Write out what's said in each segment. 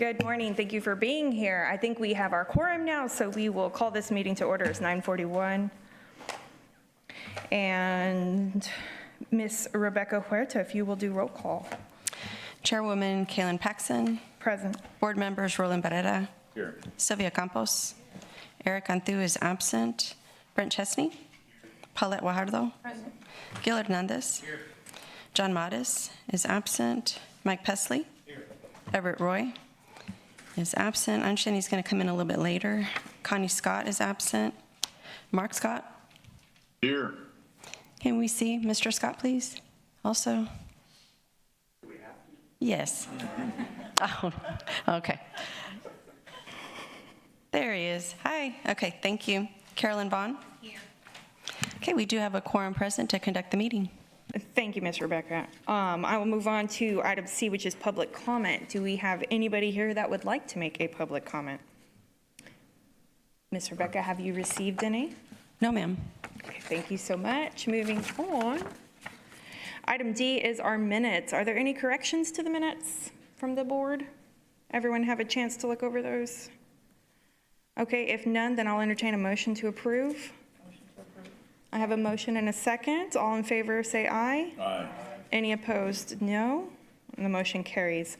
Good morning. Thank you for being here. I think we have our quorum now, so we will call this meeting to order. It's 9:41. And Ms. Rebecca Huerta, if you will do roll call. Chairwoman Kaylin Paxson. Present. Board members Roland Barrera. Here. Sylvia Campos. Eric Anthu is absent. Brent Chesney. Paulette Guajardo. Present. Gil Hernandez. Here. John Mattis is absent. Mike Pesley. Here. Everett Roy is absent. I understand he's going to come in a little bit later. Connie Scott is absent. Mark Scott. Here. Can we see Mr. Scott, please? Also? Do we have to? Yes. Oh, okay. There he is. Hi. Okay, thank you. Carolyn Vaughn? Here. Okay, we do have a quorum present to conduct the meeting. Thank you, Ms. Rebecca. I will move on to item C, which is public comment. Do we have anybody here that would like to make a public comment? Ms. Rebecca, have you received any? No, ma'am. Okay, thank you so much. Moving on. Item D is our minutes. Are there any corrections to the minutes from the board? Everyone have a chance to look over those? Okay, if none, then I'll entertain a motion to approve. I have a motion and a second. All in favor, say aye. Aye. Any opposed, no. And the motion carries.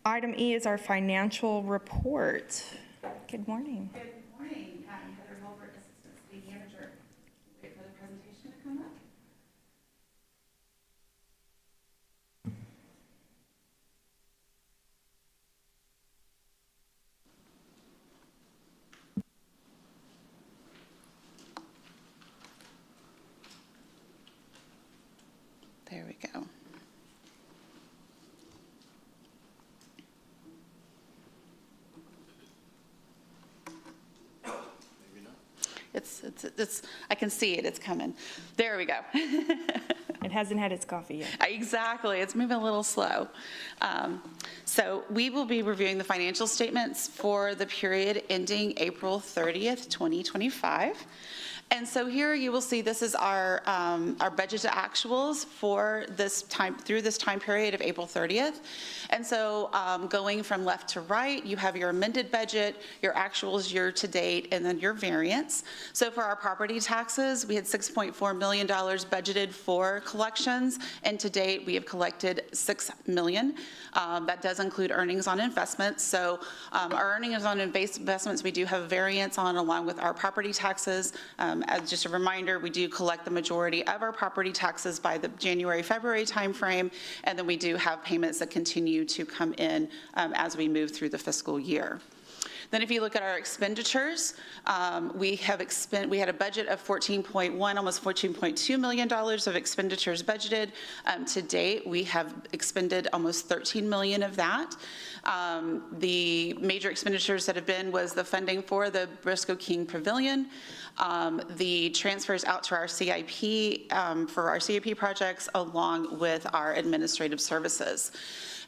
Item E is our financial report. Good morning. Good morning. Heather Holbert, Assistant City Manager. Wait for the presentation to come up. There we go. It's, I can see it, it's coming. There we go. It hasn't had its coffee yet. Exactly, it's moving a little slow. So we will be reviewing the financial statements for the period ending April 30th, 2025. And so here you will see this is our budget to actuals for this time, through this time period of April 30th. And so going from left to right, you have your amended budget, your actuals year to date, and then your variance. So for our property taxes, we had $6.4 million budgeted for collections, and to date we have collected $6 million. That does include earnings on investments. So our earnings on investments, we do have a variance on along with our property taxes. As just a reminder, we do collect the majority of our property taxes by the January-February timeframe, and then we do have payments that continue to come in as we move through the fiscal year. Then if you look at our expenditures, we had a budget of $14.1, almost $14.2 million of expenditures budgeted. To date, we have expended almost $13 million of that. The major expenditures that have been was the funding for the Briscoe King Pavilion, the transfers out to our CIP for our CIP projects, along with our administrative services.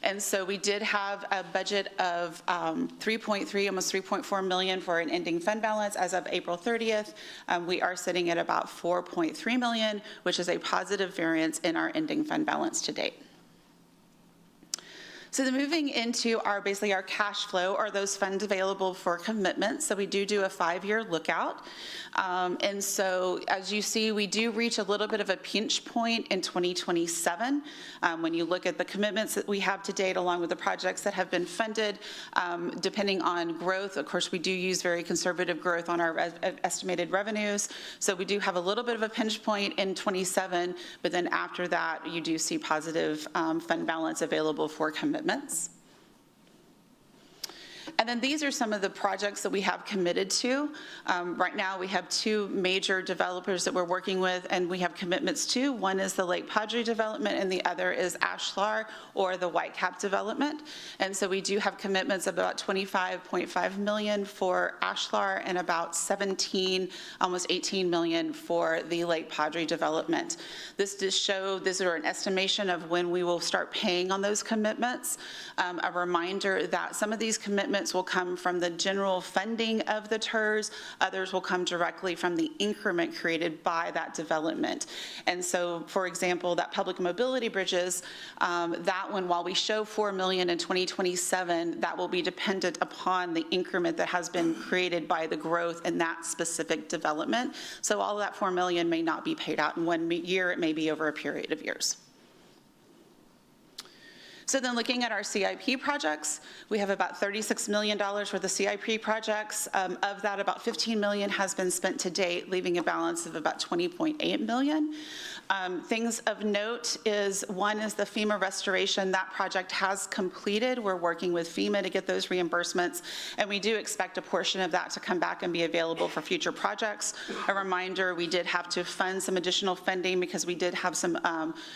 And so we did have a budget of 3.3, almost 3.4 million for an ending fund balance as of April 30th. We are sitting at about 4.3 million, which is a positive variance in our ending fund balance to date. So then moving into basically our cash flow, are those funds available for commitments. So we do a 5-year lookout. And so as you see, we do reach a little bit of a pinch point in 2027. When you look at the commitments that we have to date, along with the projects that have been funded, depending on growth, of course, we do use very conservative growth on our estimated revenues. So we do have a little bit of a pinch point in 27, but then after that, you do see positive fund balance available for commitments. And then these are some of the projects that we have committed to. Right now we have 2 major developers that we're working with and we have commitments to. One is the Lake Padre development and the other is Ashlar or the Whitecap development. And so we do have commitments of about $25.5 million for Ashlar and about 17, almost 18 million for the Lake Padre development. This does show, this is an estimation of when we will start paying on those commitments. A reminder that some of these commitments payments will come from the general funding of the TIRZ. Others will come directly from the increment created by that development. And so, for example, that public mobility bridges, that one, while we show $4 million in 2027, that will be dependent upon the increment that has been created by the growth in that specific development. So all of that $4 million may not be paid out in 1 year, it may be over a period of years. So then looking at our CIP projects, we have about $36 million worth of CIP projects. Of that, about $15 million has been spent to date, leaving a balance of about $20.8 million. Things of note is, one is the FEMA restoration. That project has completed. We're working with FEMA to get those reimbursements, and we do expect a portion of that to come back and be available for future projects. A reminder, we did have to fund some additional funding because we did have some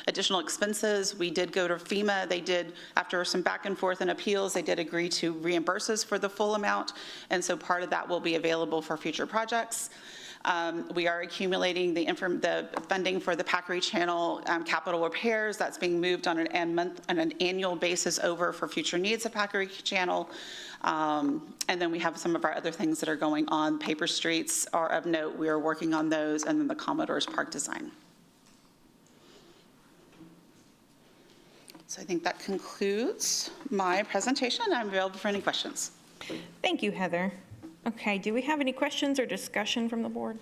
additional expenses. We did go to FEMA. They did, after some back and forth and appeals, they did agree to reimburse us for the full amount, and so part of that will be available for future projects. We are accumulating the funding for the Packery Channel capital repairs. That's being moved on an annual basis over for future needs of Packery Channel. And then we have some of our other things that are going on. Paper streets are of note. We are working on those, and then the Commodore's Park design. So I think that concludes my presentation. I'm available for any questions. Thank you, Heather. Okay, do we have any questions or discussion from the board?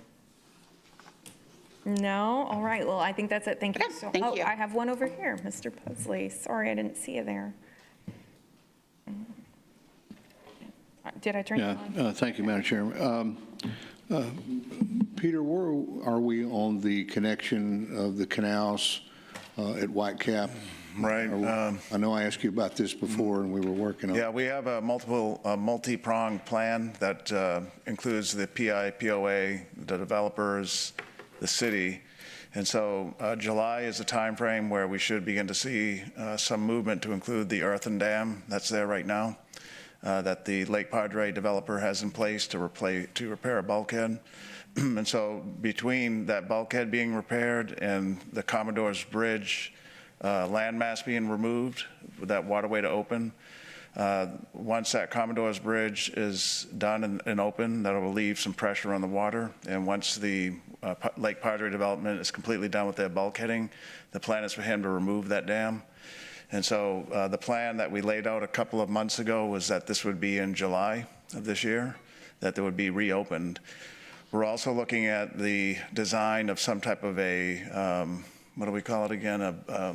No? All right, well, I think that's it. Thank you. Okay, thank you. I have one over here, Mr. Pugsley. Sorry, I didn't see you there. Did I turn you on? Thank you, Madam Chairman. Peter, where are we on the connection of the canals at Whitecap? Right. I know I asked you about this before, and we were working on it. Yeah, we have a multi-pronged plan that includes the PI, POA, the developers, the city. And so July is the time frame where we should begin to see some movement to include the earthen dam that's there right now, that the Lake Padre developer has in place to repair a bulkhead. And so between that bulkhead being repaired and the Commodore's Bridge landmass being removed, with that waterway to open, once that Commodore's Bridge is done and open, that will relieve some pressure on the water. And once the Lake Padre development is completely done with their bulkheading, the plan is for him to remove that dam. And so the plan that we laid out a couple of months ago was that this would be in July of this year, that there would be reopened. We're also looking at the design of some type of a, what do we call it again? A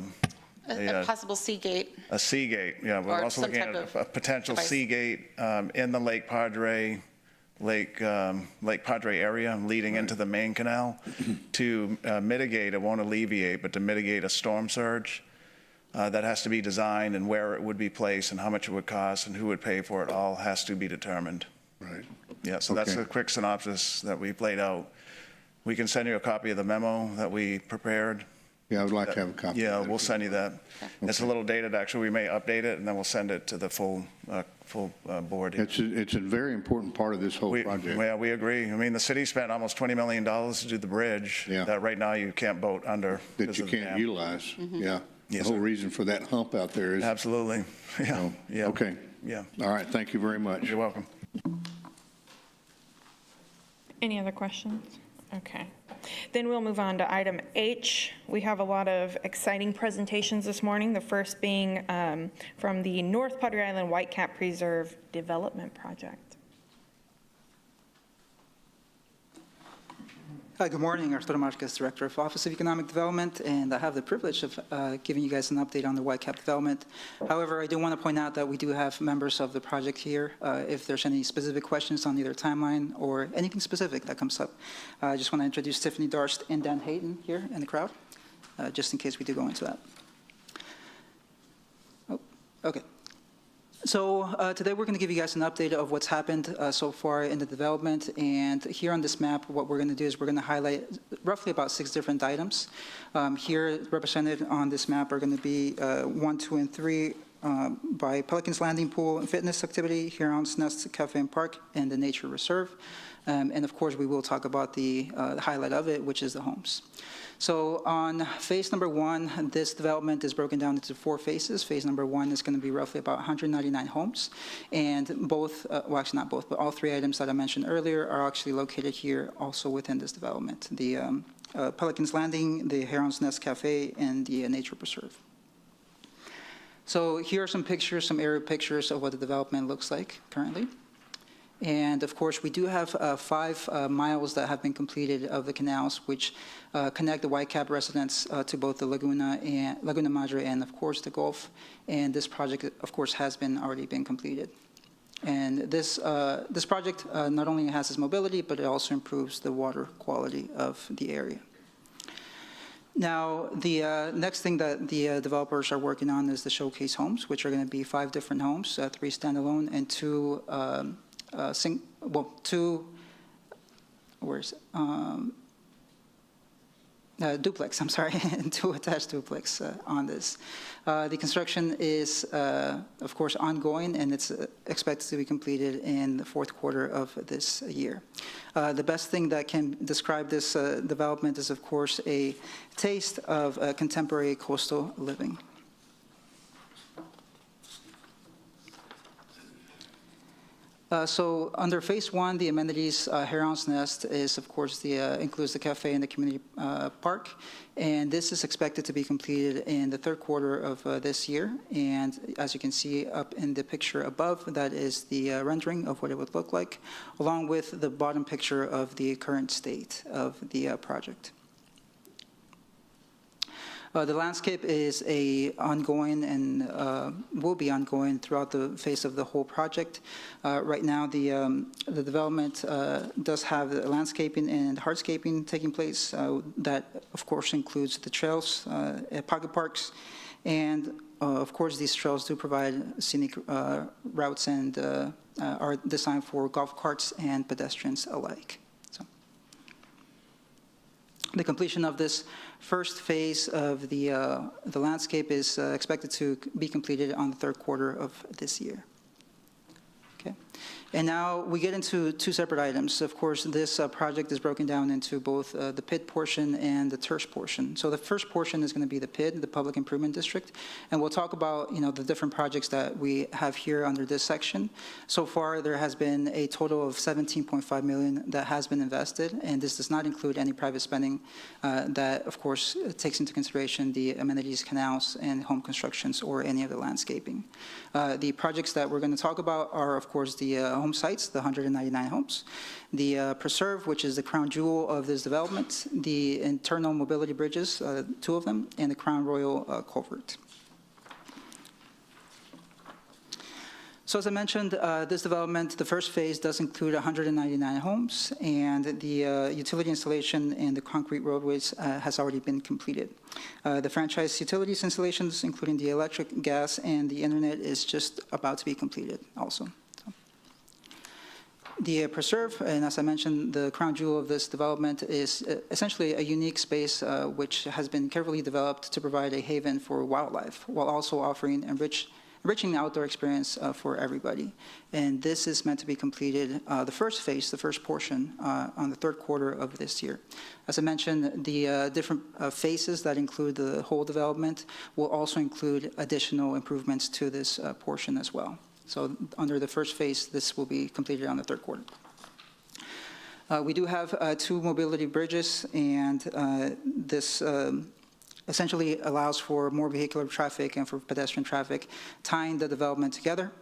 possible sea gate. A sea gate, yeah. We're Or also some looking at type of a potential device. sea gate in the Lake Padre area leading into the main canal to mitigate, it won't alleviate, but to mitigate a storm surge. That has to be designed, and where it would be placed and how much it would cost and who would pay for it all has to be determined. Right. Yeah, so that's Okay. a quick synopsis that we've laid out. We can send you a copy of the memo that we prepared. Yeah, I would like to have a copy. Yeah, of that. we'll send you that. It's a little dated, actually. We may update it, and then we'll send it to the full board. It's a very important part of this whole project. Yeah, we agree. I mean, the city spent almost $20 million to do the bridge. Yeah. That right now you can't boat under. That because you of the can't dam. utilize. Yeah. Yes, The whole sir. reason for that hump out there is. Absolutely. Yeah, Oh, yeah. Okay. Yeah, All right, thank you very much. you're welcome. Any other questions? Okay. Then we'll move on to item H. We have a lot of exciting presentations this morning, the first being from the North Padre Island Whitecap Preserve Development Project. Hi, good morning. Arturo Marquez, Director of Office of Economic Development, and I have the privilege of giving you guys an update on the Whitecap development. However, I do want to point out that we do have members of the project here. If there's any specific questions on either timeline or anything specific that comes up, I just want to introduce Tiffany Darst and Dan Hayden here in the crowd, just in case we do go into that. Oh, okay. So today we're going to give you guys an update of what's happened so far in the development. And here on this map, what we're going to do is we're going to highlight roughly about 6 different items. Here represented on this map are going to be 1, 2, and 3 by Pelican's Landing Pool and Fitness Activity, Huron's Nest Cafe and Park, and the Nature Reserve. And of course, we will talk about the highlight of it, which is the homes. So on phase number 1, this development is broken down into 4 phases. Phase number 1 is going to be roughly about 199 homes, and both, well, actually not both, but all 3 items that I mentioned earlier are actually located here also within this development. The Pelican's Landing, the Heron's Nest Cafe, and the nature preserve. So here are some pictures, some aerial pictures of what the development looks like currently. And of course, we do have 5 miles that have been completed of the canals, which connect the Whitecap residents to both the Laguna Madre and of course the Gulf. And this project, of course, has already been completed. And this project not only enhances mobility, but it also improves the water quality of the area. Now, the next thing that the developers are working on is the showcase homes, which are going to be 5 different homes, 3 standalone and 2 duplex, I'm sorry, and 2 attached duplex on this. The construction is, of course, ongoing, and it's expected to be completed in the 4th quarter of this year. The best thing that can describe this development is, of course, a taste of contemporary coastal living. So under phase 1, the amenities, Heron's Nest is, of course, includes the cafe and the community park, and this is expected to be completed in the 3rd quarter of this year. And as you can see up in the picture above, that is the rendering of what it would look like, along with the bottom picture of the current state of the project. The landscape is ongoing and will be ongoing throughout the phase of the whole project. Right now, the development does have the landscaping and hardscaping taking place. That, of course, includes the trails, pocket parks, and of course, these trails do provide scenic routes and are designed for golf carts and pedestrians alike. The completion of this first phase of the landscape is expected to be completed on the 3rd quarter of this year. Okay. And now we get into 2 separate items. Of course, this project is broken down into both the PID portion and the TIRZ portion. So the first portion is going to be the PID, the Public Improvement District, and we'll talk about the different projects that we have here under this section. So far, there has been a total of $17.5 million that has been invested, and this does not include any private spending that, of course, takes into consideration the amenities, canals, and home constructions or any of the landscaping. The projects that we're going to talk about are, of course, the home sites, the 199 homes, the preserve, which is the crown jewel of this development, the internal mobility bridges, 2 of them, and the Crown Royal culvert. So as I mentioned, this development, the first phase does include 199 homes, and the utility installation and the concrete roadways has already been completed. The franchise utilities installations, including the electric, gas, and the internet, is just about to be completed also. The preserve, and as I mentioned, the crown jewel of this development is essentially a unique space which has been carefully developed to provide a haven for wildlife, while also offering enriching the outdoor experience for everybody. And this is meant to be completed, the first phase, the first portion, on the 3rd quarter of this year. As I mentioned, the different phases that include the whole development will also include additional improvements to this portion as well. So under the first phase, this will be completed on the 3rd quarter. We do have 2 mobility bridges, and this essentially allows for more vehicular traffic and for pedestrian traffic, tying the development together.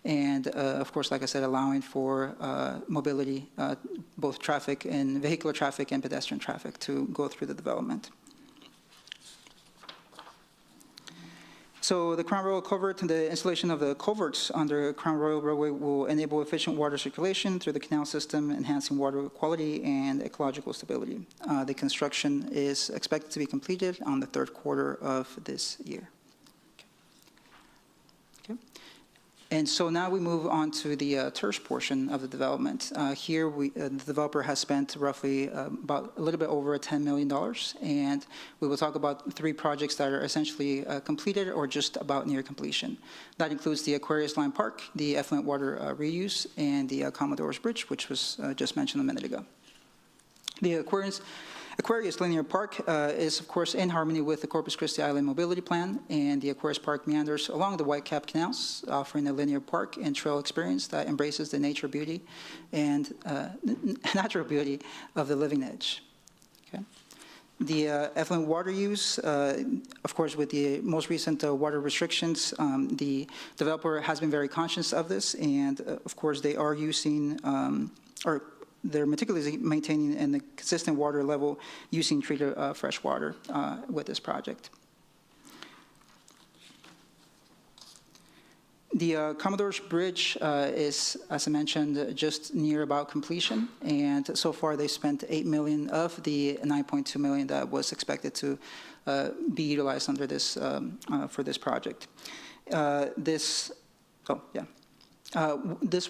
And of course, like I said, allowing for mobility, both traffic and vehicular traffic and pedestrian traffic to go through the development. So the Crown Royal culvert, the installation of the culverts under Crown Royal Roadway will enable efficient water circulation through the canal system, enhancing water quality and ecological stability. The construction is expected to be completed on the 3rd quarter of this year. Okay. And so now we move on to the TIRZ portion of the development. Here, the developer has spent roughly about a little bit over $10 million, and we will talk about 3 projects that are essentially completed or just about near completion. That includes the Aquarius Line Park, the effluent water reuse, and the Commodore's Bridge, which was just mentioned a minute ago. The Aquarius Aquarius Linear Park is, of course, in harmony with the Corpus Christi Island Mobility Plan, and the Aquarius Park meanders along the Whitecap Canals, offering a linear park and trail experience that embraces the nature beauty and natural beauty of the Living Edge. Okay. The effluent water use, of course, with the most recent water restrictions, the developer has been very conscious of this, and of course, they are using, or they're meticulously maintaining a consistent water level using treated fresh water with this project. The Commodore's Bridge is, as I mentioned, just near about completion, and so far they spent $8 million of the $9.2 million that was expected to be utilized under this for this project. This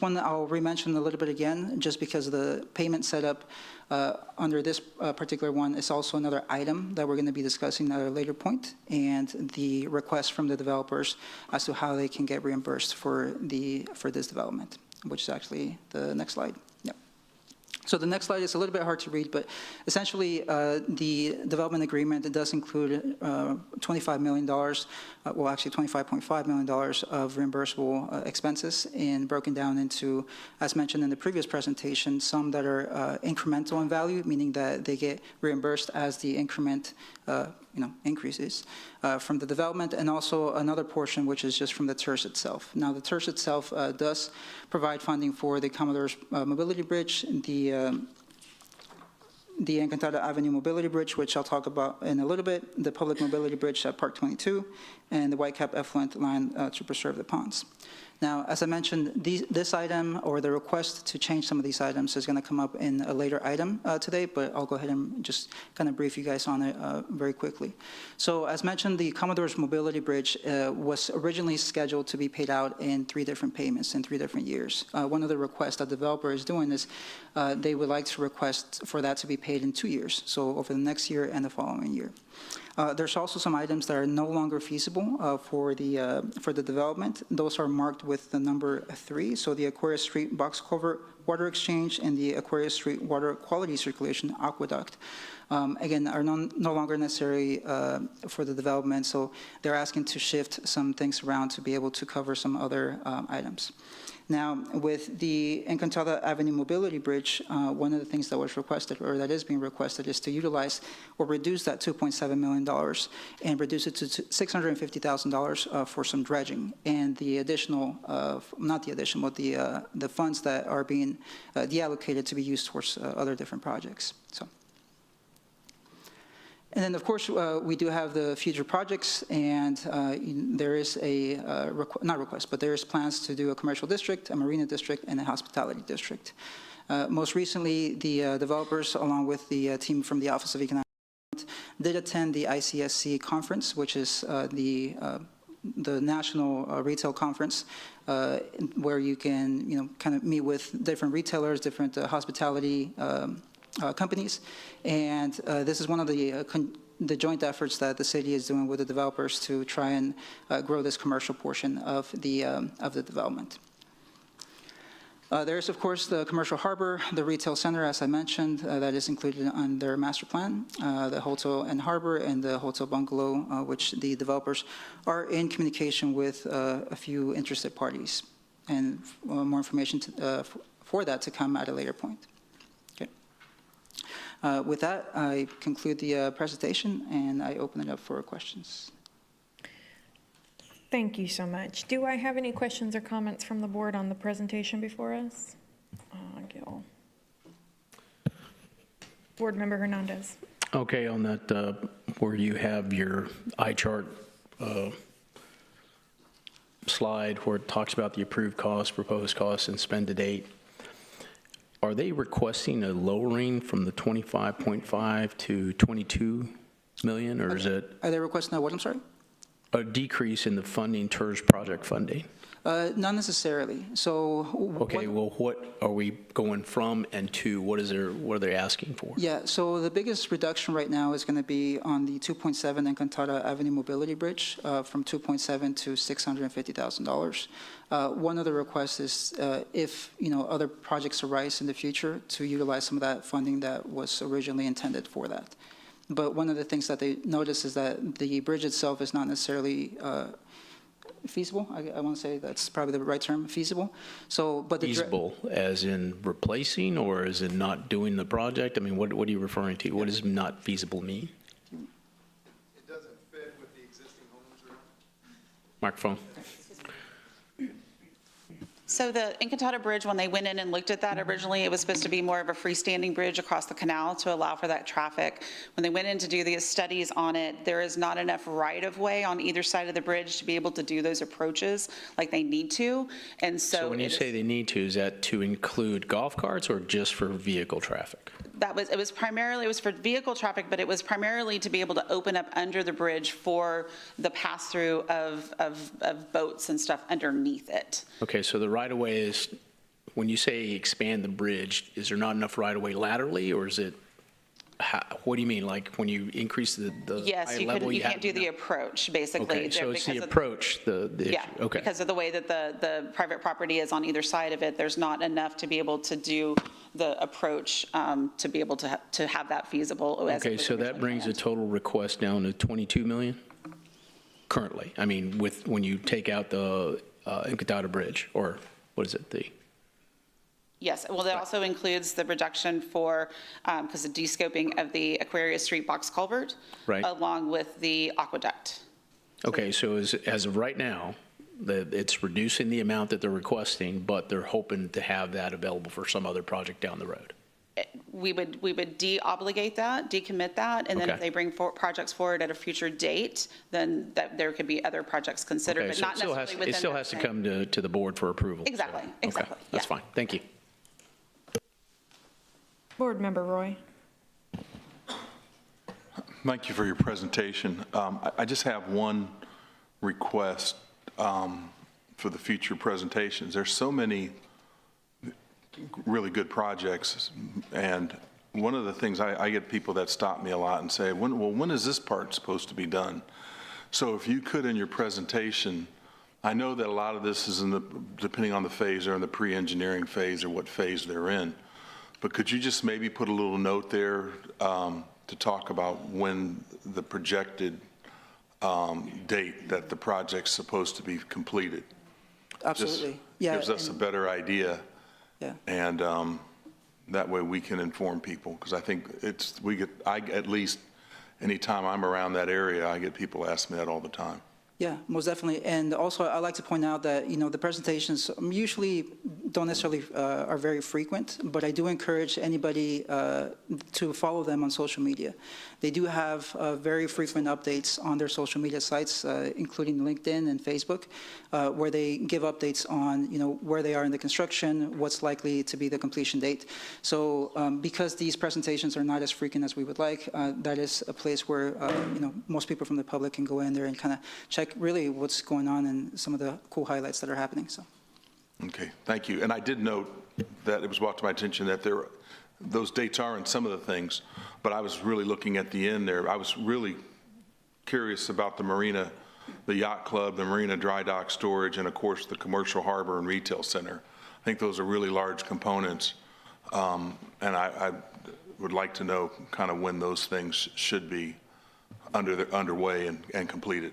one I'll re-mention a little bit again, just because the payment setup under this particular one is also another item that we're going to be discussing at a later point, and the request from the developers as to how they can get reimbursed for this development, which is actually the next slide. Yep. So the next slide is a little bit hard to read, but essentially the development agreement, it does include $25 million, well actually $25.5 million of reimbursable expenses, and broken down into, as mentioned in the previous presentation, some that are incremental in value, meaning that they get reimbursed as the increment increases from the development, and also another portion which is just from the TIRZ itself. Now the TIRZ itself does provide funding for the Commodore's Mobility Bridge, the Encantada Avenue Mobility Bridge, which I'll talk about in a little bit, the Public Mobility Bridge at Park 22, and the Whitecap Effluent Line to preserve the ponds. Now, as I mentioned, this item, or the request to change some of these items, is going to come up in a later item today, but I'll go ahead and just kind of brief you guys on it very quickly. So, as mentioned, the Commodore's Mobility Bridge was originally scheduled to be paid out in 3 different payments in 3 different years. One of the requests that the developer is doing is they would like to request for that to be paid in 2 years, so over the next year and the following year. There's also some items that are no longer feasible for the development. Those are marked with the number 3. So the Aquarius Street Box Culvert Water Exchange and the Aquarius Street Water Quality Circulation Aqueduct, again, are no longer necessary for the development. So they're asking to shift some things around to be able to cover some other items. Now, with the Encantada Avenue Mobility Bridge, one of the things that was requested, or that is being requested, is to utilize or reduce that $2.7 million and reduce it to $650,000 for some dredging, and the additional, not the addition, but the funds that are being deallocated to be used towards other different projects. So. And then, of course, we do have the future projects, and there is a, not request, but there is plans to do a commercial district, a marina district, and a hospitality district. Most recently, the developers, along with the team from the Office of Economic Development, did attend the ICSC conference, which is the national retail conference, where you can, kind of meet with different retailers, different hospitality companies, and this is one of the joint efforts that the city is doing with the developers to try and grow this commercial portion of the development. There's, of course, the commercial harbor, the retail center, as I mentioned, that is included on their master plan, the hotel and harbor, and the hotel bungalow, which the developers are in communication with a few interested parties, and more information for that to come at a later point. With that, I conclude the presentation, and I open it up for questions. Thank you so much. Do I have any questions or comments from the board on the presentation before us? Gil. Board Member Hernandez. Okay, on that, where you have your eye chart slide where it talks about the approved costs, proposed costs, and spend to date, are they requesting a lowering from the 25.5 to 22 million, or is it? Are they requesting a what, I'm sorry? A decrease in the funding, TIRZ project funding. Not necessarily. So. Okay, well, what are we going from and to? What are they asking for? Yeah, so the biggest reduction right now is going to be on the 2.7 Encantada Avenue Mobility Bridge from 2.7 to $650,000. One of the requests is if, other projects arise in the future to utilize some of that funding that was originally intended for that. But one of the things that they notice is that the bridge itself is not necessarily feasible. I want to say that's probably the right term, feasible. So, but Feasible as in replacing, or is it not doing the project? I mean, what are you referring to? What does not feasible mean? It doesn't fit with the existing homes around. Microphone. So the Encantada Bridge, when they went in and looked at that originally, it was supposed to be more of a freestanding bridge across the canal to allow for that traffic. When they went in to do the studies on it, there is not enough right-of-way on either side of the bridge to be able to do those approaches like they need to. And so. So when you say they need to, is that to include golf carts or just for vehicle traffic? It was for vehicle traffic, but it was primarily to be able to open up under the bridge for the pass-through of boats and stuff underneath it. Okay, so the right-of-way is, when you say expand the bridge, is there not enough right-of-way laterally, or is it, what do you mean? Like when you increase the Yes, high you level? can't do the approach, basically. Okay, so it's the because of- approach, the issue. Yeah, Okay. because of the way that the private property is on either side of it, there's not enough to be able to do the approach to be able to have that feasible. as it Okay, was so that originally brings the planned. total request down to 22 million currently? I mean, when you take out the Encantada Bridge, or what is it, Yes, well, that also includes the reduction for, because of descoping of the Aquarius Street box culvert. Right. Along with the aqueduct. Okay, so as of right now, it's reducing the amount that they're requesting, but they're hoping to have that available for some other project down the road. We would de-obligate that, decommit that, and then if Okay. they bring projects forward at a future date, then there could be other projects considered, Okay, but so not necessarily within. it still that has to same- come to the board for approval. so- Exactly, okay, exactly, That's yeah. fine, thank you. Board Member Roy. Thank you for your presentation. I just have one request for the future presentations. There's so many really good projects, and one of the things I get people that stop me a lot and say, when is this part supposed to be done? So if you could, in your presentation, I know that a lot of this is depending on the phase, they're in the pre-engineering phase or what phase they're in. But could you just maybe put a little note there to talk about when the projected date that the project's supposed to be completed? Absolutely. Just Yeah. gives us a better idea. Yeah. And that way we can inform people, because I think at least anytime I'm around that area, I get people ask me that all the time. Yeah, most definitely. And also, I'd like to point out that, the presentations usually don't necessarily are very frequent, but I do encourage anybody to follow them on social media. They do have very frequent updates on their social media sites, including LinkedIn and Facebook, where they give updates on, where they are in the construction, what's likely to be the completion date. So because these presentations are not as frequent as we would like, that is a place where, most people from the public can go in there and kind of check really what's going on and some of the cool highlights that are happening. So. Okay, thank you. And I did note that it was brought to my attention that those dates are in some of the things, but I was really looking at the end there. I was really curious about the marina, the yacht club, the marina dry dock storage, and of course the commercial harbor and retail center. I think those are really large components, and I would like to know kind of when those things should be underway and completed.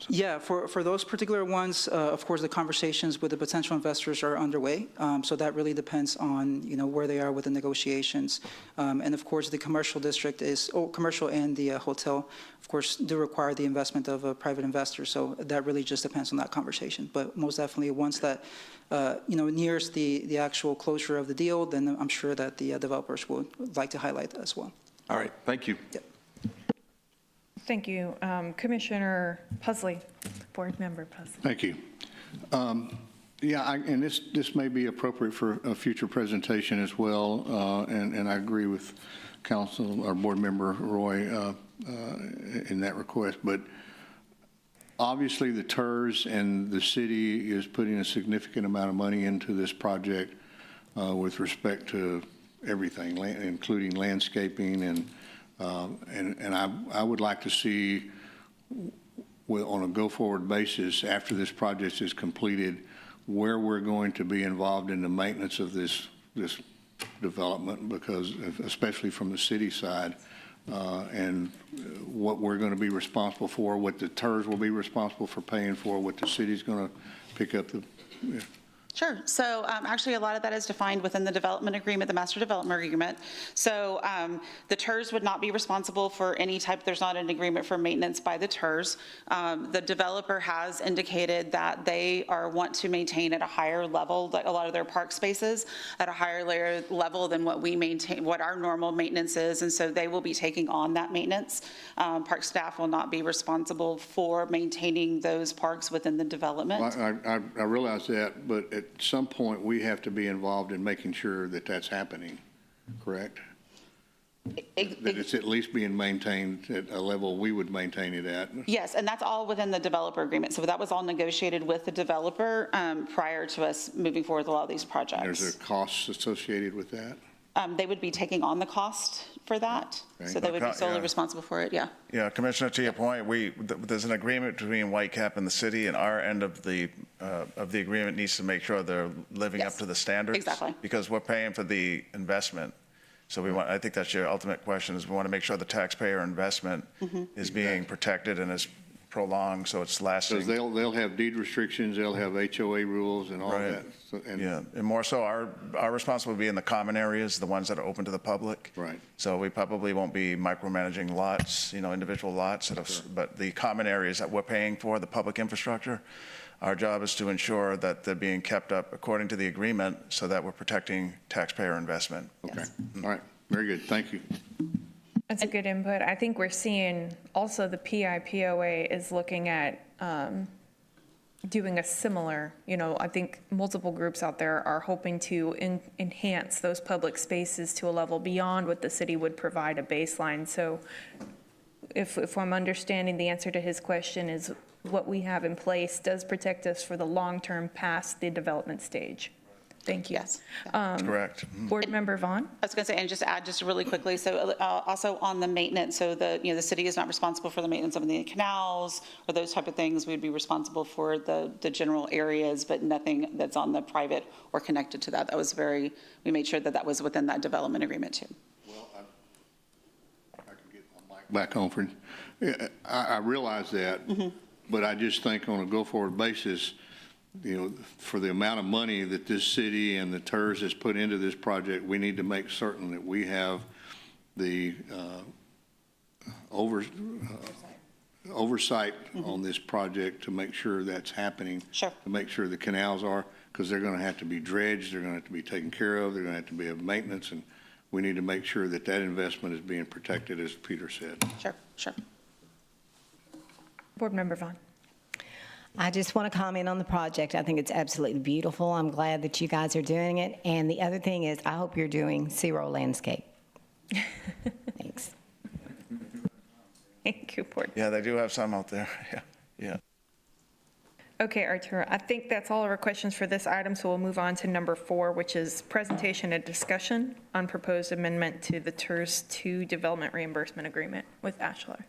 Yeah, for those particular ones, of course, the conversations with the potential investors are underway. So that really depends on, where they are with the negotiations. And of course, the commercial district commercial and the hotel, of course, do require the investment of a private investor. So that really just depends on that conversation. But most definitely, once that, nears the actual closure of the deal, then I'm sure that the developers would like to highlight that as well. All right, thank you. Yep. Thank you. Commissioner Pusley, Board Member Pusley. Thank you. And this may be appropriate for a future presentation as well, and I agree with Council or Board Member Roy in that request. But Obviously, the TIRZ and the city is putting a significant amount of money into this project with respect to everything, including landscaping, and I would like to see, on a go-forward basis, after this project is completed, where we're going to be involved in the maintenance of this development, because especially from the city side, and what we're going to be responsible for, what the TIRZ will be responsible for paying for, what the city's going to pick up the. Sure. So actually, a lot of that is defined within the development agreement, the master development agreement. So the TIRZ would not be responsible for any type, there's not an agreement for maintenance by the TIRZ. The developer has indicated that they want to maintain at a higher level, like a lot of their park spaces, at a higher level than what we maintain, what our normal maintenance is. And so they will be taking on that maintenance. Park staff will not be responsible for maintaining those parks within the development. Well, I realize that, but at some point, we have to be involved in making sure that that's happening, correct? That it's at least being maintained at a level we would maintain it at. Yes, and that's all within the developer agreement. So that was all negotiated with the developer prior to us moving forward with a lot of these projects. There's a cost associated with that? They would be taking on the cost for that. Okay. So they would be solely Yeah. responsible for it, yeah. Yeah, Commissioner, to your point, there's an agreement between Whitecap and the city, and our end of the agreement needs to make sure they're living up Yes, to the standards. exactly. Because we're paying for the investment. So I think that's your ultimate question, is we want to make sure the taxpayer investment is being protected and is prolonged, so it's lasting. Because they'll have deed restrictions, they'll have HOA rules and all Right. that. So, and Yeah, and more so, our responsibility will be in the common areas, the ones that are open to the public. Right. So we probably won't be micromanaging lots, individual lots, but the common areas that we're paying for, the public infrastructure, our job is to ensure that they're being kept up according to the agreement so that we're protecting taxpayer investment. Okay, all right, very good, thank you. That's a good input. I think we're seeing also the PIPOA is looking at doing a similar, I think multiple groups out there are hoping to enhance those public spaces to a level beyond what the city would provide a baseline. So if I'm understanding the answer to his question is what we have in place does protect us for the long term past the development stage. Thank you. Yes. Correct. Board Member Vaughn? I was going to say, and just add just really quickly, so also on the maintenance, so the city is not responsible for the maintenance of the canals or those type of things. We'd be responsible for the general areas, but nothing that's on the private or connected to that. We made sure that was within that development agreement too. Well, I can get my mic back on for, I realize that, but I just think on a go-forward basis, for the amount of money that this city and the TIRZ has put into this project, we need to make certain that we have the oversight on this project to make sure that's happening. Sure. To make sure the canals are, because they're going to have to be dredged, they're going to have to be taken care of, they're going to have to be of maintenance, and we need to make sure that that investment is being protected, as Peter said. Sure. Board Member Vaughn? I just want to comment on the project. I think it's absolutely beautiful. I'm glad that you guys are doing it. And the other thing is, I hope you're doing zero landscape. Thanks. Thank you, Board. Yeah, they do have some out there, yeah. Okay, Arturo, I think that's all of our questions for this item, so we'll move on to number 4, which is presentation and discussion on proposed amendment to the TIRZ 2 Development Reimbursement Agreement with Ashlar.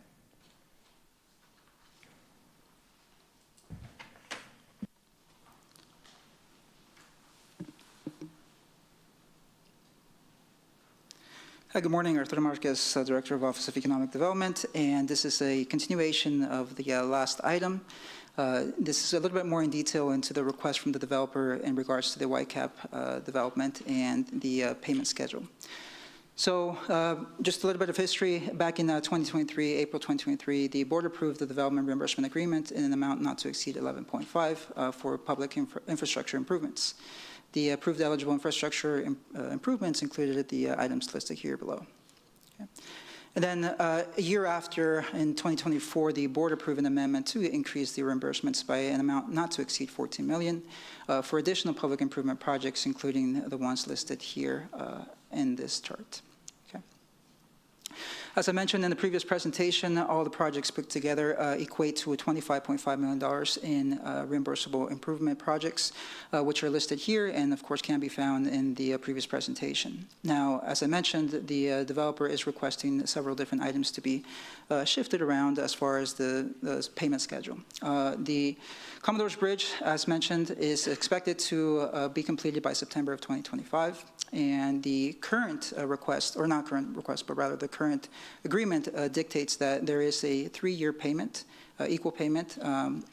Hi, good morning. Arturo Marquez, Director of Office of Economic Development, and this is a continuation of the last item. This is a little bit more in detail into the request from the developer in regards to the Whitecap development and the payment schedule. So just a little bit of history. Back in 2023, April 2023, the board approved the development reimbursement agreement in an amount not to exceed 11.5 for public infrastructure improvements. The approved eligible infrastructure improvements included the items listed here below. Okay. And then a year after, in 2024, the board approved an amendment to increase the reimbursements by an amount not to exceed $14 million for additional public improvement projects, including the ones listed here in this chart. Okay. As I mentioned in the previous presentation, all the projects put together equate to $25.5 million in reimbursable improvement projects, which are listed here and, of course, can be found in the previous presentation. Now, as I mentioned, the developer is requesting several different items to be shifted around as far as the payment schedule. The Commodore's Bridge, as mentioned, is expected to be completed by September of 2025. And the current request, or not current request, but rather the current agreement dictates that there is a 3-year payment, equal payment,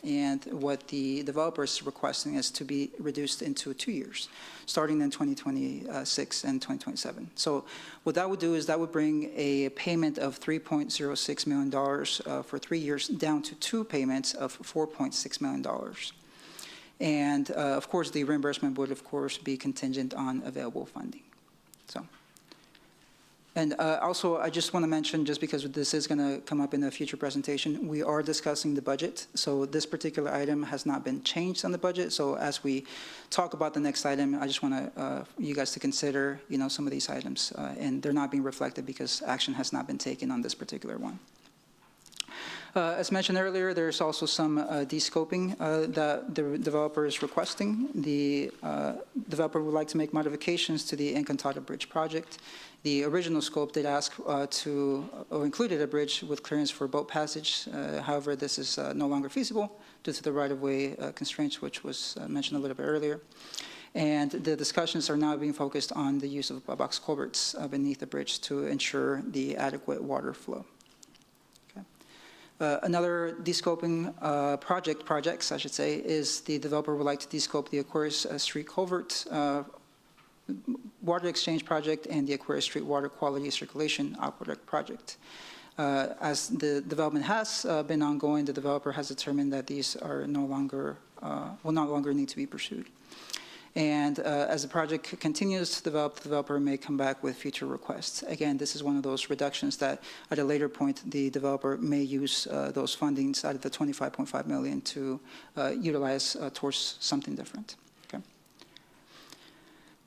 and what the developer is requesting is to be reduced into 2 years, starting in 2026 and 2027. So what that would do is that would bring a payment of $3.06 million for 3 years down to 2 payments of $4.6 million. And of course, the reimbursement would, of course, be contingent on available funding. So, and also, I just want to mention, just because this is going to come up in a future presentation, we are discussing the budget. So this particular item has not been changed on the budget. So as we talk about the next item, I just want you guys to consider, some of these items, and they're not being reflected because action has not been taken on this particular one. As mentioned earlier, there's also some de-scoping that the developer is requesting. The developer would like to make modifications to the Encantada Bridge project. The original scope did ask or included a bridge with clearance for boat passage. However, this is no longer feasible due to the right-of-way constraints, which was mentioned a little bit earlier. And the discussions are now being focused on the use of box culverts beneath the bridge to ensure the adequate water flow. Another de-scoping projects, I should say, is the developer would like to de-scope the Aquarius Street Culvert Water Exchange Project and the Aquarius Street Water Quality Circulation Aqueduct Project. As the development has been ongoing, the developer has determined that these are will no longer need to be pursued. And as the project continues to develop, the developer may come back with future requests. Again, this is one of those reductions that at a later point, the developer may use those fundings out of the $25.5 million to utilize towards something different. Okay.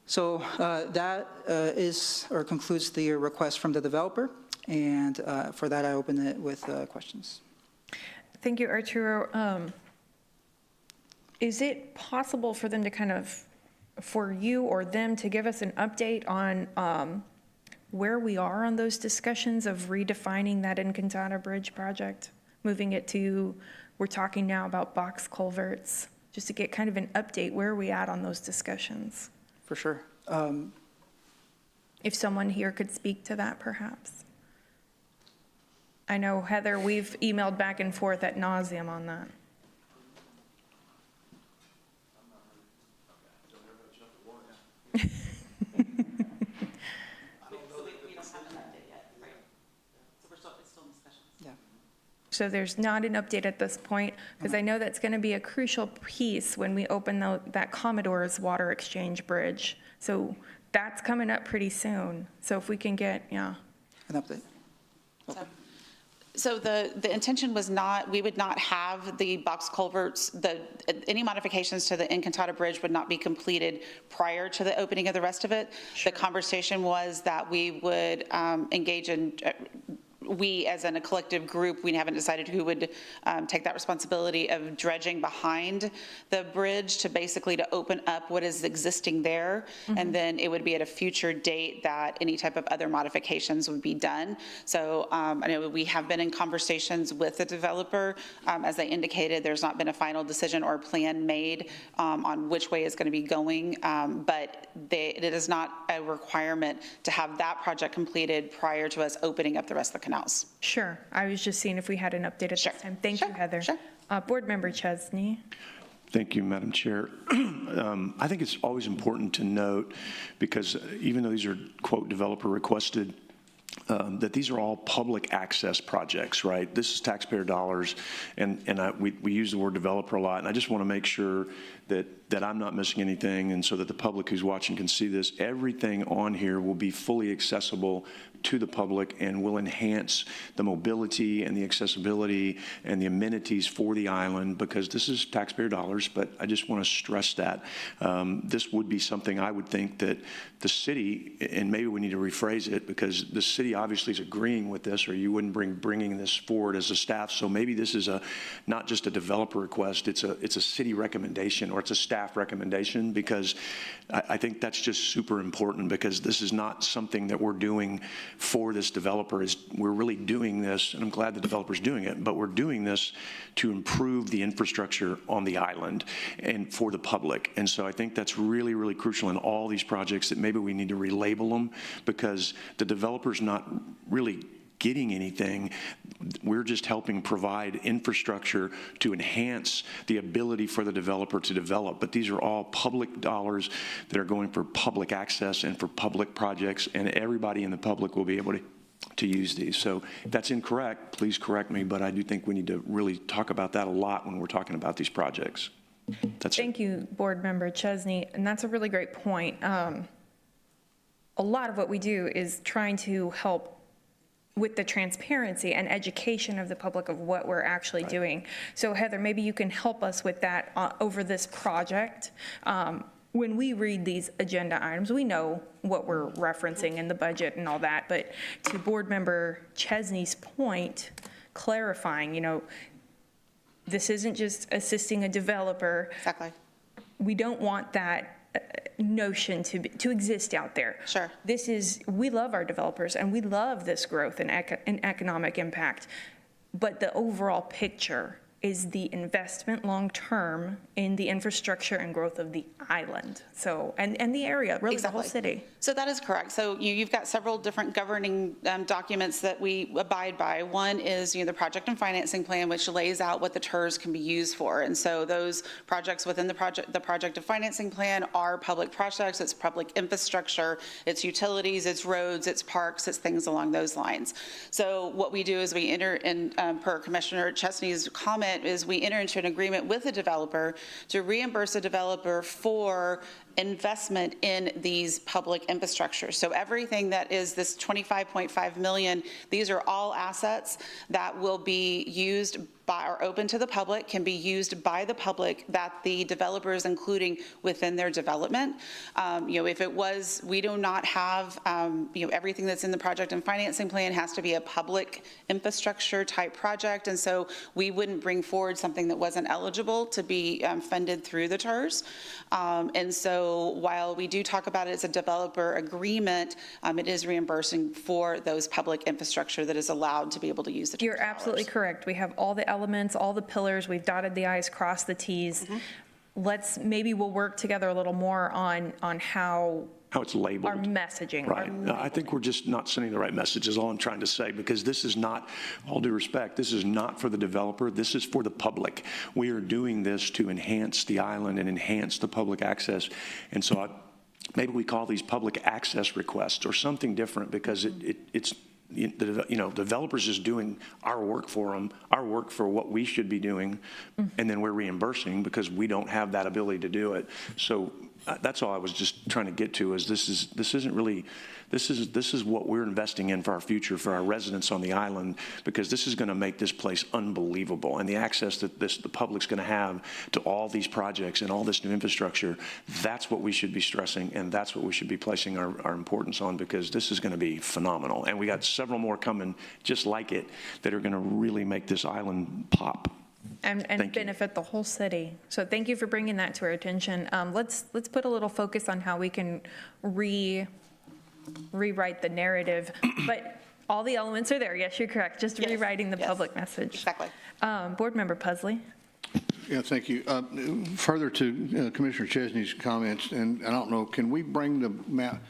So that concludes the request from the developer. And for that, I open it with questions. Thank you, Arturo. Is it possible for them to for you or them to give us an update on where we are on those discussions of redefining that Encantada Bridge project, moving it to, we're talking now about box culverts, just to get kind of an update, where are we at on those discussions? For sure. If someone here could speak to that, perhaps. I know, Heather, we've emailed back and forth ad nauseum on that. So there's not an update at this point, because I know that's going to be a crucial piece when we open that Commodore's Water Exchange Bridge. So that's coming up pretty soon. So if we can get, an update. Okay. So the intention was we would not have the box culverts, any modifications to the Encantada Bridge would not be completed prior to the opening of the rest of it. Sure. The conversation was that we would engage in, we as in a collective group, we haven't decided who would take that responsibility of dredging behind the bridge to basically to open up what is existing there. Mm-hmm. And then it would be at a future date that any type of other modifications would be done. So I know we have been in conversations with the developer. As they indicated, there's not been a final decision or plan made on which way it's going to be going. But it is not a requirement to have that project completed prior to us opening up the rest of the canal. Sure. I was just seeing if we had an update at this time. Thank you, Heather. Sure. Board Member Chesney. Thank you, Madam Chair. I think it's always important to note, because even though these are, quote, developer requested, that these are all public access projects, right? This is taxpayer dollars, and we use the word developer a lot, and I just want to make sure that I'm not missing anything, and so that the public who's watching can see this. Everything on here will be fully accessible to the public and will enhance the mobility and the accessibility and the amenities for the island, because this is taxpayer dollars, but I just want to stress that. This would be something I would think that the city, and maybe we need to rephrase it, because the city city obviously is agreeing with this, or you wouldn't bringing this forward as a staff. So maybe this is not just a developer request, it's a city recommendation, or it's a staff recommendation, because I think that's just super important, because this is not something that we're doing for this developer. We're really doing this, and I'm glad the developer's doing it, but we're doing this to improve the infrastructure on the island and for the public. And so I think that's really, really crucial in all these projects, that maybe we need to relabel them, because the developer's not really getting anything. We're just helping provide infrastructure to enhance the ability for the developer to develop. But these are all public dollars that are going for public access and for public projects, and everybody in the public will be able to use these. So if that's incorrect, please correct me, but I do think we need to really talk about that a lot when we're talking about these projects. Thank you, Board Member Chesney, and that's a really great point. A lot of what we do is trying to help with the transparency and education of the public of what we're actually doing. So Heather, maybe you can help us with that over this project. When we read these agenda items, we know what we're referencing in the budget and all that, but to Board Member Chesney's point, clarifying, this isn't just assisting a developer. Exactly. We don't want that notion to exist out there. Sure. We love our developers, and we love this growth and economic impact, but the overall picture is the investment long-term in the infrastructure and growth of the island. So, and the area, really the whole city. So that is correct. So you've got several different governing documents that we abide by. One is, the project and financing plan, which lays out what the TIRZ can be used for. And so those projects within the project and financing plan are public projects, it's public infrastructure, it's utilities, it's roads, it's parks, it's things along those lines. So what we do is we enter in, per Commissioner Chesney's comment, is we enter into an agreement with the developer to reimburse the developer for investment in these public infrastructure. So everything that is this $25.5 million, these are all assets that will be used by or open to the public, can be used by the public, that the developer is including within their development. If it was, we do not have, everything that's in the project and financing plan has to be a public infrastructure type project, and so we wouldn't bring forward something that wasn't eligible to be funded through the TIRZ. And so while we do talk about it as a developer agreement, it is reimbursing for those public infrastructure that is allowed to be able to use the TIRZ You're absolutely correct. We have all the elements, all the pillars. We've dotted the I's, crossed the T's. Maybe we'll work together a little more on how it's labeled. Our messaging. Right. I think we're just not sending the right message is all I'm trying to say, because this is not, all due respect, this is not for the developer. This is for the public. We are doing this to enhance the island and enhance the public access. And so maybe we call these public access requests or something different, because it's, developers is doing our work for them, our work for what we should be doing, and then we're reimbursing because we don't have that ability to do it. So that's all I was just trying to get to, is this is what we're investing in for our future, for our residents on the island, because this is going to make this place unbelievable. And the access that the public's going to have to all these projects and all this new infrastructure, that's what we should be stressing, and that's what we should be placing our importance on, because this is going to be phenomenal. And we got several more coming just like it that are going to really make this island pop. And benefit the whole city. So thank you for bringing that to our attention. Let's put a little focus on how we can rewrite the narrative, but all the elements are there. Yes, you're correct. Just rewriting the public message. Exactly. Board Member Pusley. Yeah, thank you. Further to Commissioner Chesney's comments, and I don't know, can we bring the map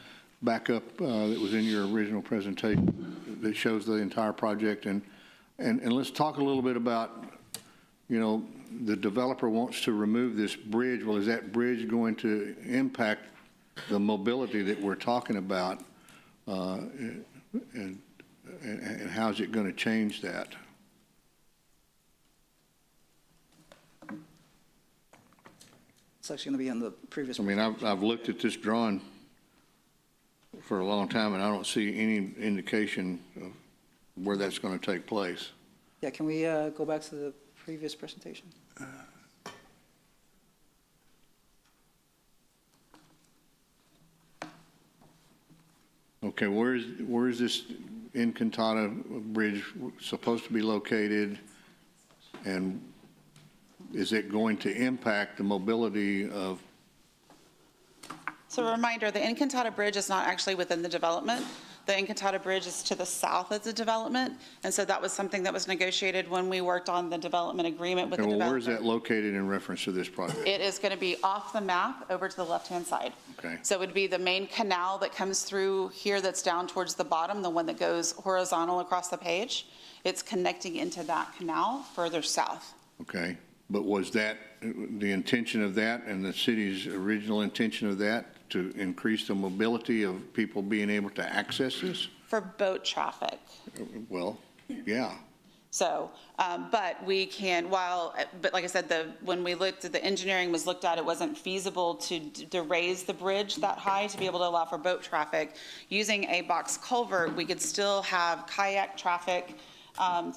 back up that was in your original presentation that shows the entire project, and let's talk a little bit about, the developer wants to remove this bridge. Well, is that bridge going to impact the mobility that we're talking about, and how is it going to change that? It's actually going to be on the previous. I mean, I've looked at this drawing for a long time, and I don't see any indication of where that's going to take place. Yeah, can we go back to the previous presentation? Okay, where is this Encantata Bridge supposed to be located? And is it going to impact the mobility of? So a reminder, the Encantata Bridge is not actually within the development. The Encantata Bridge is to the south of the development, and so that was something that was negotiated when we worked on the development agreement with the Well, developer. where is that located in reference to this project? It is going to be off the map over to the left-hand side. Okay. So it would be the main canal that comes through here that's down towards the bottom, the one that goes horizontal across the page. It's connecting into that canal further south. Okay, but was that the intention of that and the city's original intention of that, to increase the mobility of people being able to access this? For boat traffic. Well, yeah. So, but we can, but like I said, when we looked at the engineering was looked at, it wasn't feasible to raise the bridge that high to be able to allow for boat traffic. Using a box culvert, we could still have kayak traffic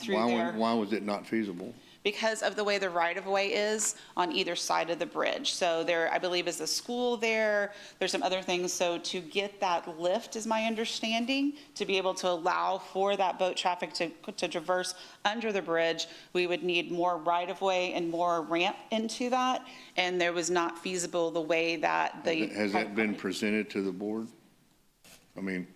through there. Why was it not feasible? Because of the way the right-of-way is on either side of the bridge. So there, I believe, is a school there. There's some other things. So to get that lift, is my understanding, to be able to allow for that boat traffic to traverse under the bridge, we would need more right-of-way and more ramp into that. And there was not feasible the way that the... Has that been presented to the board? I mean,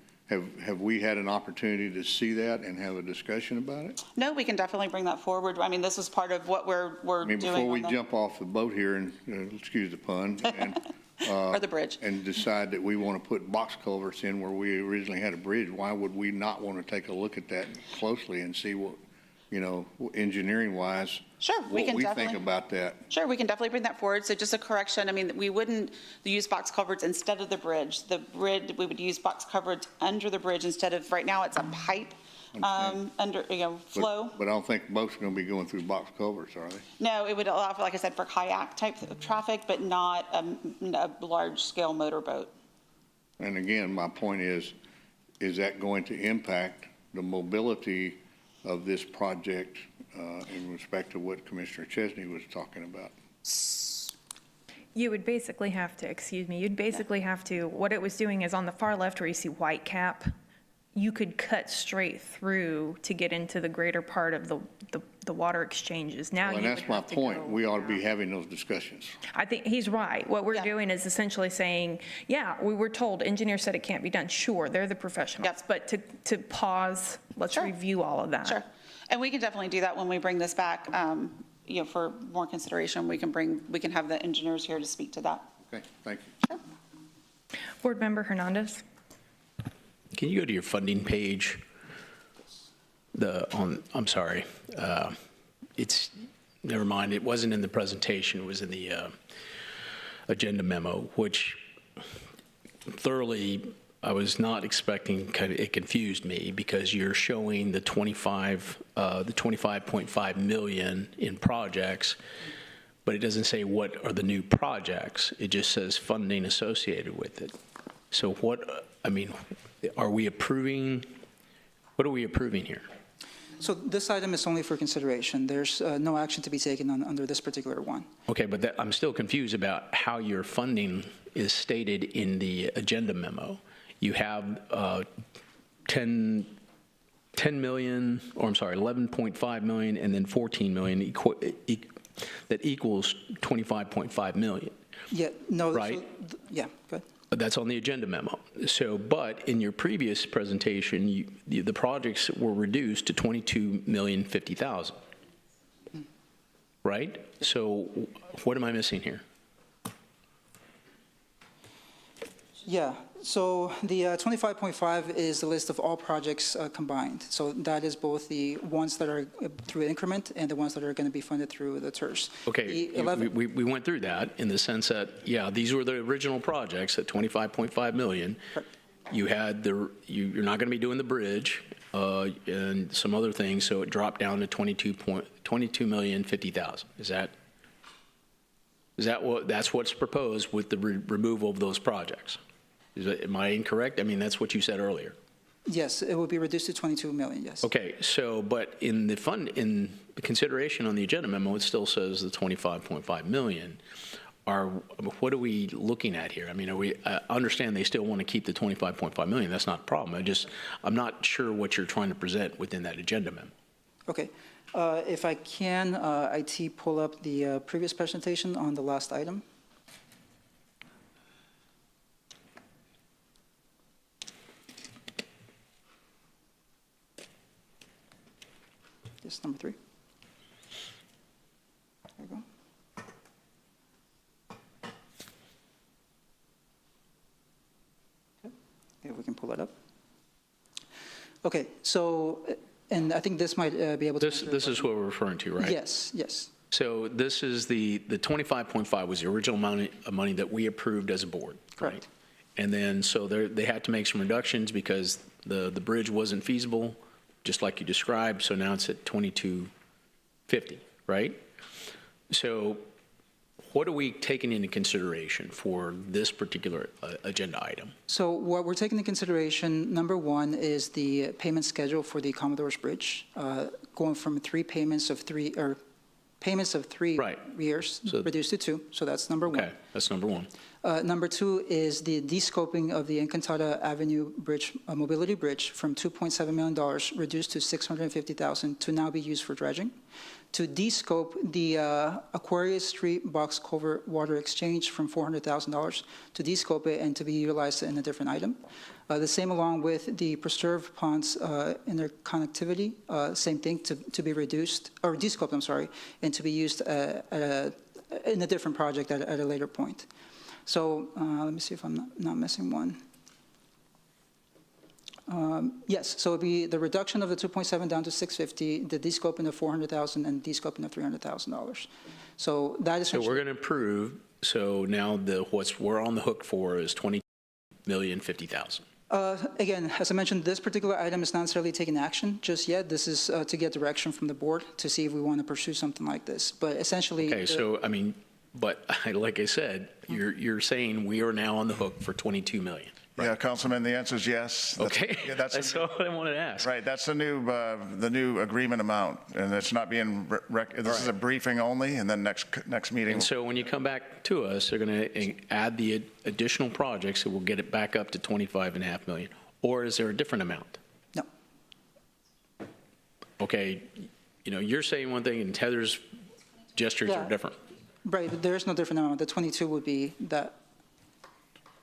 have we had an opportunity to see that and have a discussion about it? No, we can definitely bring that forward. I mean, this is part of what we're I mean, doing. before we jump off the boat here and, excuse the pun, and, or the bridge. and decide that we want to put box culverts in where we originally had a bridge, why would we not want to take a look at that closely and see what, you know, engineering wise, Sure, we what can we definitely think about that? Sure, we can definitely bring that forward. So just a correction, I mean, we wouldn't use box culverts instead of the bridge. The bridge, we would use box culverts under the bridge instead of, right now, it's a pipe under, flow. But I don't think boats are going to be going through box culverts, are they? No, it would allow, like I said, for kayak type of traffic, but not a large-scale motorboat. And again, my point is that going to impact the mobility of this project in respect to what Commissioner Chesney was talking about? You would basically have to, you'd basically have to, what it was doing is on the far left where you see white cap, you could cut straight through to get into the greater part of the water exchanges. Now Well, and you that's would my have to point. go We ought to be around. having those discussions. I think he's right. What we're doing is essentially saying, yeah, we were told, engineers said it can't be done. Sure, they're the professionals. Yep. But to pause, let's Sure. review all of that. Sure. And we can definitely do that when we bring this back, for more consideration. We can have the engineers here to speak to that. Okay, thank you. Board Member Hernandez. Can you go to your funding page? I'm sorry. Never mind, it wasn't in the presentation, it was in the agenda memo, which thoroughly, I was not expecting, it confused me because you're showing the 25.5 million in projects, but it doesn't say what are the new projects. It just says funding associated with it. So are we approving, what are we approving here? So this item is only for consideration. There's no action to be taken under this particular one. Okay, but I'm still confused about how your funding is stated in the agenda memo. You have 11.5 million and then 14 million that equals 25.5 million. Yeah, no. Right. Yeah, go ahead. That's on the agenda memo. So, but in your previous presentation, the projects were reduced to 22,050,000. Right? So what am I missing here? Yeah, so the 25.5 is the list of all projects combined. So that is both the ones that are through increment and the ones that are going to be funded through the TIRZ. Okay, we went through that in the sense that, yeah, these were the original projects at 25.5 million. Correct. You had you're not going to be doing the bridge and some other things, so it dropped down to 22,050,000. That's what's proposed with the removal of those projects? Am I incorrect? I mean, that's what you said earlier. Yes, it will be reduced to 22 million, yes. Okay, so, but in the consideration on the agenda memo, it still says the 25.5 million. what are we looking at here? I mean, I understand they still want to keep the 25.5 million. That's not a problem. I'm not sure what you're trying to present within that agenda, ma'am. Okay. If I can, IT, pull up the previous presentation on the last item. This number 3. There we go. Okay, if we can pull that up. Okay, so, and I think this might be able to. This is what we're referring to, right? Yes, yes. So this is the 25.5 was the original amount of money that we approved as a board, right? Correct. And then, so they had to make some reductions because the bridge wasn't feasible, just like you described, so now it's at 2250, right? So what are we taking into consideration for this particular agenda item? So what we're taking into consideration, number 1, is the payment schedule for the Commodore's Bridge, going from 3 payments of 3, or payments of 3 Right. years, So- reduced to 2, so that's number 1. Okay, that's number 1. Number 2 is the descoping of the Encantada Avenue Bridge, mobility bridge, from $2.7 million reduced to $650,000 to now be used for dredging. To descope the Aquarius Street Box Culvert Water Exchange from $400,000 to descope it and to be utilized in a different item. The same along with the preserved ponds interconnectivity, same thing, to be reduced, or descoped, I'm sorry, and to be used in a different project at a later point. So let me see if I'm not missing one. Yes, so it'd be the reduction of the 2.7 down to 650, the descoping of 400,000, and descoping of $300,000. So that is. So we're going to approve, so now we're on the hook for is $20,050,000. Again, as I mentioned, this particular item is not necessarily taking action just yet. This is to get direction from the board to see if we want to pursue something like this. But essentially. Okay, so, I mean, but like I said, you're saying we are now on the hook for 22 million. Right? Yeah, Councilman, the answer is yes. Okay, Yeah, that's all I wanted to ask. Right, that's the new agreement amount, and it's not being, this is a briefing only, and then next meeting. And so when you come back to us, they're going to add the additional projects, so we'll get it back up to 25.5 million. Or is there a different amount? No. Okay, you're saying one thing, and Heather's gestures are different. Right, but there is no different amount. The 22 would be that.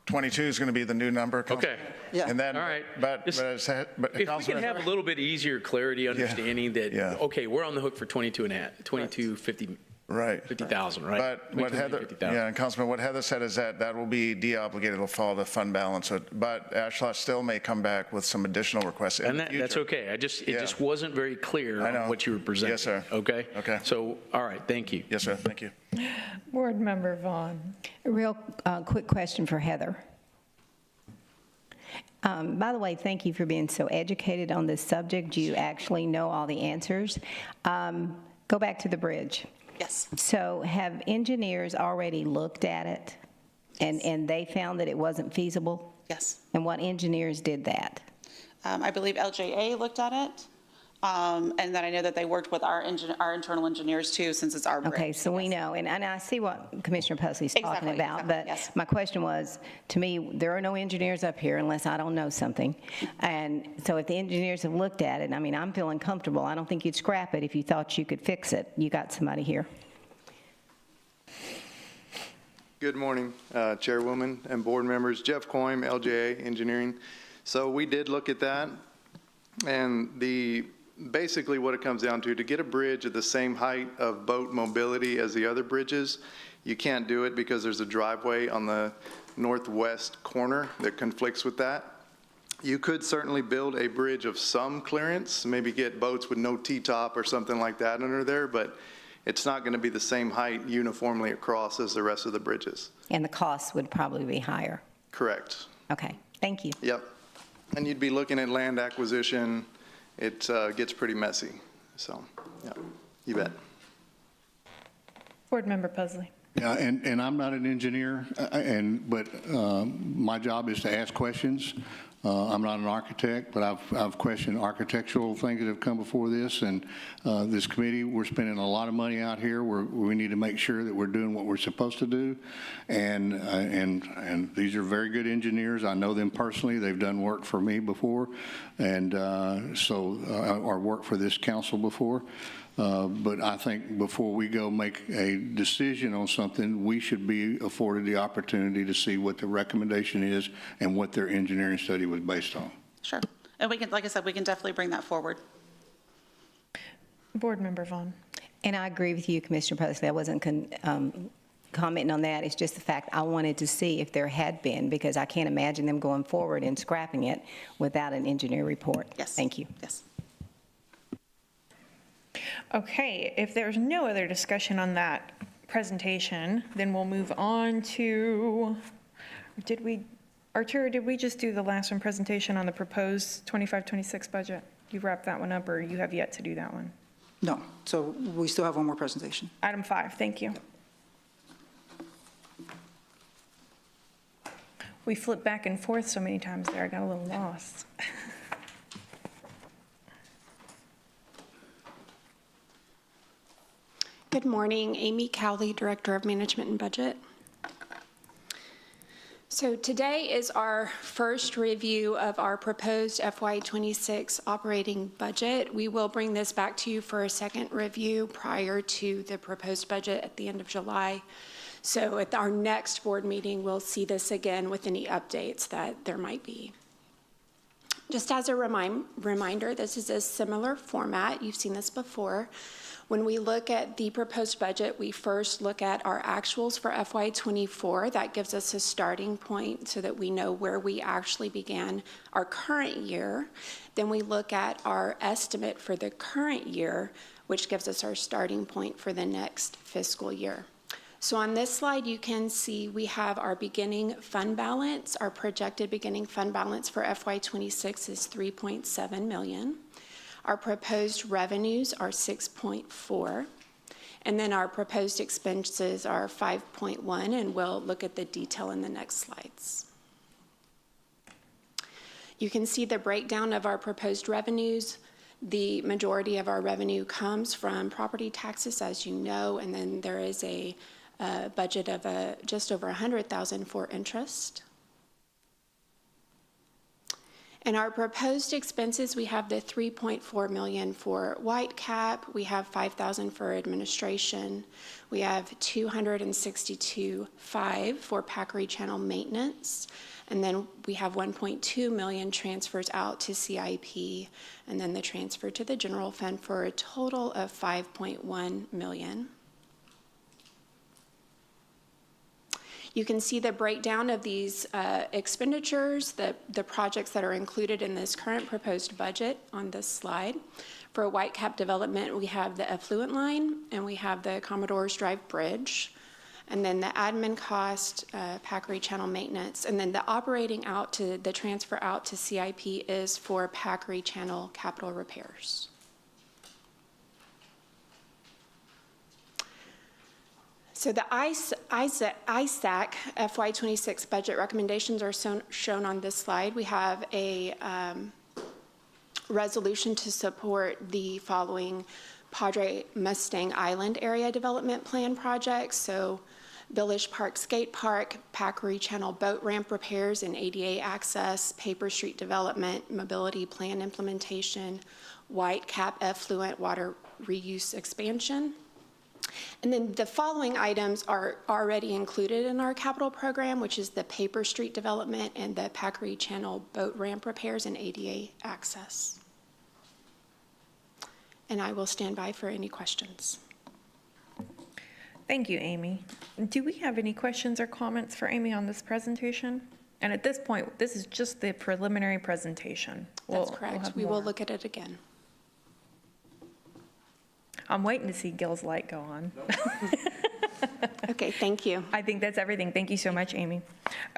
22 is going to be the new number. Okay. Yeah. And then, All right. but If we can have a little bit easier clarity, understanding that, Yeah. okay, we're on the hook for 22.50, right. 50,000, right? But what Heather, 50,000. yeah, and Councilman, what Heather said is that will be de-obligated, it'll follow the fund balance. But Ashland still may come back with some additional requests in And the that's future. okay. It just wasn't very clear I know. on what you were presenting. Yes, sir. Okay? Okay. So, all right, thank you. Yes, sir, thank you. Board Member Vaughn. A real quick question for Heather. By the way, thank you for being so educated on this subject. You actually know all the answers. Go back to the bridge. Yes. So have engineers already looked at it, and they found that it wasn't feasible? Yes. And what engineers did that? I believe LJA looked at it, and then I know that they worked with our internal engineers too, since it's our bridge. Okay, so we know, and I see what Commissioner Pusley's talking Exactly, about, but yes. my question was, to me, there are no engineers up here unless I don't know something. And so if the engineers have looked at it, I mean, I'm feeling comfortable. I don't think you'd scrap it if you thought you could fix it. You got somebody here. Good morning, Chairwoman and board members. Jeff Coim, LJA Engineering. So we did look at that, and basically what it comes down to get a bridge at the same height of boat mobility as the other bridges, you can't do it because there's a driveway on the northwest corner that conflicts with that. You could certainly build a bridge of some clearance, maybe get boats with no T-top or something like that under there, but it's not going to be the same height uniformly across as the rest of the bridges. And the cost would probably be higher. Correct. Okay, thank you. Yep. And you'd be looking at land acquisition. It gets pretty messy. So, yeah, you bet. Board Member Pusley. Yeah, and I'm not an engineer, but my job is to ask questions. I'm not an architect, but I've questioned architectural things that have come before this, and this committee, we're spending a lot of money out here. We need to make sure that we're doing what we're supposed to do, and these are very good engineers. I know them personally. They've done work for me before, and or worked for this council before. But I think before we go make a decision on something, we should be afforded the opportunity to see what the recommendation is and what their engineering study was based on. Sure. And we can, like I said, we can definitely bring that forward. Board Member Vaughn. And I agree with you, Commissioner Posley. I wasn't commenting on that. It's just the fact I wanted to see if there had been, because I can't imagine them going forward and scrapping it without an engineer report. Yes. Thank you. Yes. Okay, if there's no other discussion on that presentation, then we'll move on to, Arturo, did we just do the last one, presentation on the proposed 25-26 budget? You wrapped that one up, or you have yet to do that one? No, so we still have one more presentation. Item 5, thank you. We flipped back and forth so many times there, I got a little lost. Good morning, Amy Cowley, Director of Management and Budget. So today is our first review of our proposed FY26 operating budget. We will bring this back to you for a second review prior to the proposed budget at the end of July. So at our next board meeting, we'll see this again with any updates that there might be. Just as a reminder, this is a similar format. You've seen this before. When we look at the proposed budget, we first look at our actuals for FY24. That gives us a starting point so that we know where we actually began our current year. Then we look at our estimate for the current year, which gives us our starting point for the next fiscal year. So on this slide, you can see we have our beginning fund balance. Our projected beginning fund balance for FY26 is $3.7 million. Our proposed revenues are 6.4, and then our proposed expenses are 5.1, and we'll look at the detail in the next slides. You can see the breakdown of our proposed revenues. The majority of our revenue comes from property taxes, as you know, and then there is a budget of just over $100,000 for interest. In our proposed expenses, we have the $3.4 million for Whitecap. We have $5,000 for administration. We have $262,500 for Packery Channel maintenance. And then we have $1.2 million transfers out to CIP, and then the transfer to the general fund for a total of $5.1 million. You can see the breakdown of these expenditures, the projects that are included in this current proposed budget on this slide. For Whitecap development, we have the effluent line, and we have the Commodore's Drive Bridge, and then the admin cost, Packery Channel maintenance, and then the operating out to, the transfer out to CIP is for Packery Channel capital repairs. So the ISAC FY26 budget recommendations are shown on this slide. We have a resolution to support the following Padre Mustang Island area development plan projects. So Village Park Skate Park, Packery Channel boat ramp repairs and ADA access, Paper Street development, mobility plan implementation, Whitecap effluent water reuse expansion. And then the following items are already included in our capital program, which is the Paper Street development and the Packery Channel boat ramp repairs and ADA access. And I will stand by for any questions. Thank you, Amy. Do we have any questions or comments for Amy on this presentation? And at this point, this is just the preliminary presentation. That's correct. We will look at it again. I'm waiting to see Gil's light go on. Okay, thank you. I think that's everything. Thank you so much, Amy.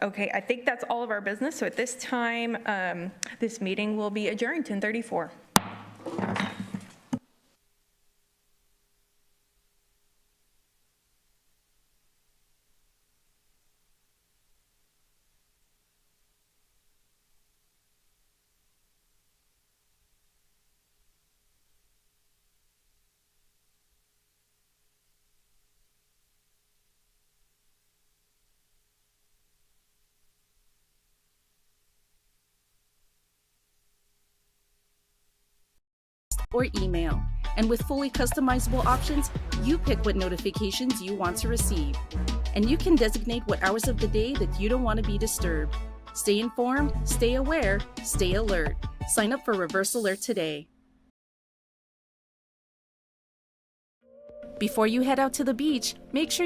Okay, I think that's all of our business. So at this time, this meeting will be adjourned 10:34. or email. And with fully customizable options, you pick what notifications you want to receive. And you can designate what hours of the day that you don't want to be disturbed. Stay informed, stay aware, stay alert. Sign up for Reverse Alert today. Before you head out to the beach, make sure